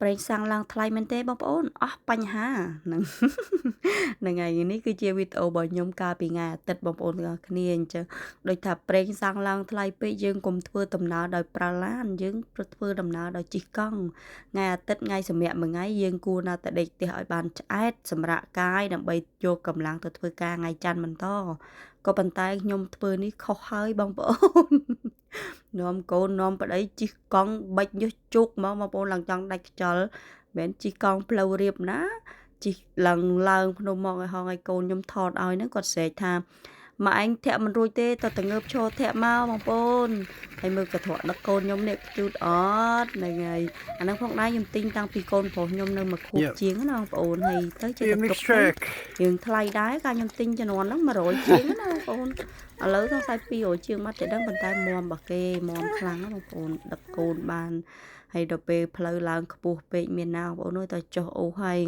ប្រេងសាំងឡើងថ្លៃមែនទេបងប្អូនអស់បញ្ហាហ្នឹងហ្នឹងហើយនេះគឺជាវីដេអូរបស់ខ្ញុំកាលពីថ្ងៃអាទិត្យបងប្អូនទាំងអស់គ្នាអញ្ចឹងដូចថាប្រេងសាំងឡើងថ្លៃពេកយើងកុំធ្វើដំណើរដោយប្រើឡានយើងធ្វើដំណើរដោយជិះកង់ថ្ងៃអាទិត្យថ្ងៃសម្រាប់មួយថ្ងៃយើងគួរណាស់តែដេកផ្ទះឲ្យបានឆ្អែតសម្រាប់កាយដើម្បីយកកម្លាំងទៅធ្វើការថ្ងៃច័ន្ទបន្តក៏ប៉ុន្តែខ្ញុំធ្វើនេះខុសហើយបងប្អូននាំកូននាំប្តីជិះកង់បិចញុះជោគមកបងប្អូនឡើងចង់ដាច់ខ្យល់មិនជិះកង់ផ្លូវរៀបណាជិះឡើងភ្នំមកឲ្យហងឲ្យកូនខ្ញុំថតឲ្យហ្នឹងគាត់ស្រែកថាមកឯងធាក់មិនរួចទេតើងើបឈរធាក់មកបងប្អូនហើយមើលកធរដឹកកូនខ្ញុំនេះជូតអត់ហ្នឹងហើយអាហ្នឹងផងដែរខ្ញុំទិញតាំងពីកូនប្រុសខ្ញុំនៅមកខួបជាងណាបងប្អូនហើយទៅជាទឹកយើងថ្លៃដែរកាលខ្ញុំទិញជំនាន់ហ្នឹង100ជាងណាបងប្អូនឥឡូវសង្ស័យ200ជាងមកតែដឹងប៉ុន្តែមមរបស់គេមមខ្លាំងណាបងប្អូនដឹកកូនបានហើយដល់ពេលផ្លូវឡើងខ្ពស់ពេកមានណាបងប្អូនអើយតើចុះអូហើយ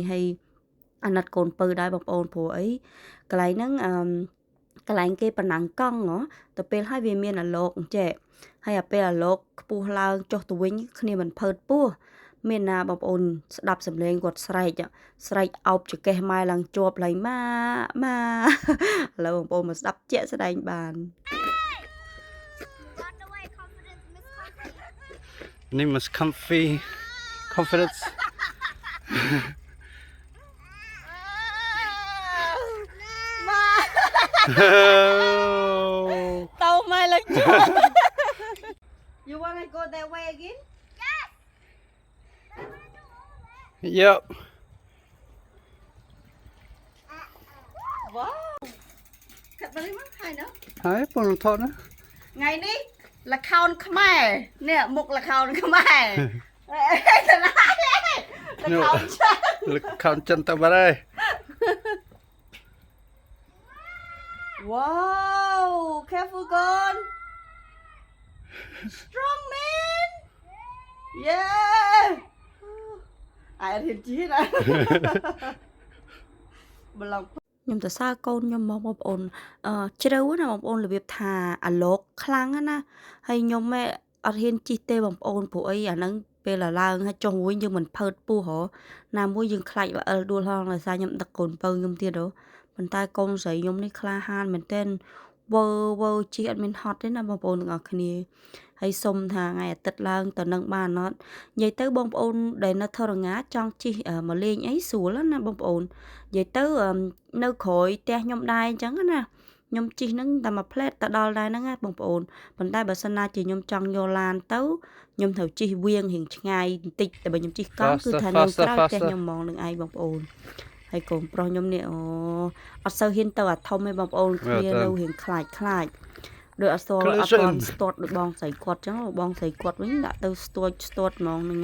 អាណិតកូនពៅដែរបងប្អូនព្រោះអីកន្លែងហ្នឹងកន្លែងគេប្រណាំងកង់ទៅពេលហើយវាមានអាលោកអញ្ចេះហើយអាពេលអាលោកខ្ពស់ឡើងចុះទៅវិញគ្នាមិនភើតពោះមានណាបងប្អូនស្ដាប់សំឡេងគាត់ស្រែកអោបចកេះម៉ែឡើងជាប់ឡើងម៉ាឥឡូវបងប្អូនមកស្ដាប់ជាក់ស្ដែងបានName was comfy confidence. Tao mai lần You wanna go that way again? Yep. Wow. Cắt vào đi mất hay nữa. Hai, bọn thọ nữa. Ngày đi là khao Khmer. Nè, mục là khao Khmer. Là khao chân ta vào đây. Wow, careful con. Strong man. Yeah. Ai thiệt chí đó. Bà lòngខ្ញុំទៅសារកូនខ្ញុំមកបងប្អូនជ្រៅណាបងប្អូនរបៀបថាអាលោកខ្លាំងណាហើយខ្ញុំអត់ហ៊ានជិះទេបងប្អូនព្រោះអីអាហ្នឹងពេលឡើងហើយចុះវិញយើងមិនភើតពោះណាមួយយើងខ្លាចល្អិលដួលហងដោយសារខ្ញុំដឹកកូនពៅខ្ញុំទៀតប៉ុន្តែកូនស្រីខ្ញុំនេះក្លាហានមែនទែនវើជិះអត់មានហត់ទេណាបងប្អូនទាំងអស់គ្នាហើយសុំថាថ្ងៃអាទិត្យឡើងទៅនឹងបានអត់និយាយទៅបងប្អូនដែលនៅថរងាចង់ជិះមកលេងអីស្រួលណាបងប្អូននិយាយទៅនៅក្រោយផ្ទះខ្ញុំដែរអញ្ចឹងណាខ្ញុំជិះហ្នឹងតែមួយផ្លែតទៅដល់ដែរហ្នឹងណាបងប្អូនប៉ុន្តែបើសិនណាជាខ្ញុំចង់យកឡានទៅខ្ញុំត្រូវជិះវៀងរៀងឆ្ងាយបន្តិចតែបើខ្ញុំជិះកង់គឺថានៅក្រៅផ្ទះខ្ញុំហ្មងនឹងឯងបងប្អូនហើយកូនប្រុសខ្ញុំនេះអត់សូវហ៊ានទៅអាធំទេបងប្អូនគ្នានៅរៀងខ្លាចដោយអត់ស្ទាត់ស្ទាត់ដូចបងស្រីគាត់អញ្ចឹងបងស្រីគាត់វិញដាក់ទៅស្ទាត់ហ្មងហ្នឹង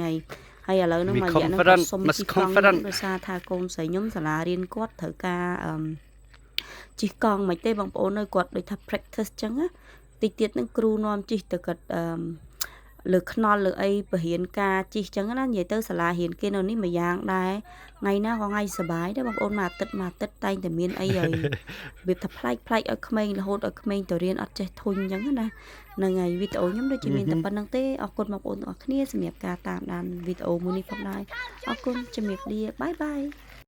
ហើយឥឡូវហ្នឹងមករយៈហ្នឹងសុំជិះកង់ដោយសារថាកូនស្រីខ្ញុំសាលារៀនគាត់ត្រូវការជិះកង់មិនទេបងប្អូននៅគាត់ដូចថា practice អញ្ចឹងណាតិចទៀតហ្នឹងគ្រូនាំជិះទៅគាត់លើខ្នល់លើអីបរៀនការជិះអញ្ចឹងណានិយាយទៅសាលារៀនគេនៅនេះមួយយ៉ាងដែរថ្ងៃណាក៏ថ្ងៃសុបាយដែរបងប្អូនមួយអាទិត្យតែងតែមានអីហើយវាថាប្លែកឲ្យក្មេងរហូតឲ្យក្មេងទៅរៀនអត់ចេះធុញអញ្ចឹងណាហ្នឹងហើយវីដេអូខ្ញុំដូចជាមានតែប៉ុណ្្នឹងទេអរគុណបងប្អូនទាំងអស់គ្នាសម្រាប់ការតាមដានវីដេអូមួយនេះផងដែរអរគុណជំរាបលាបាយ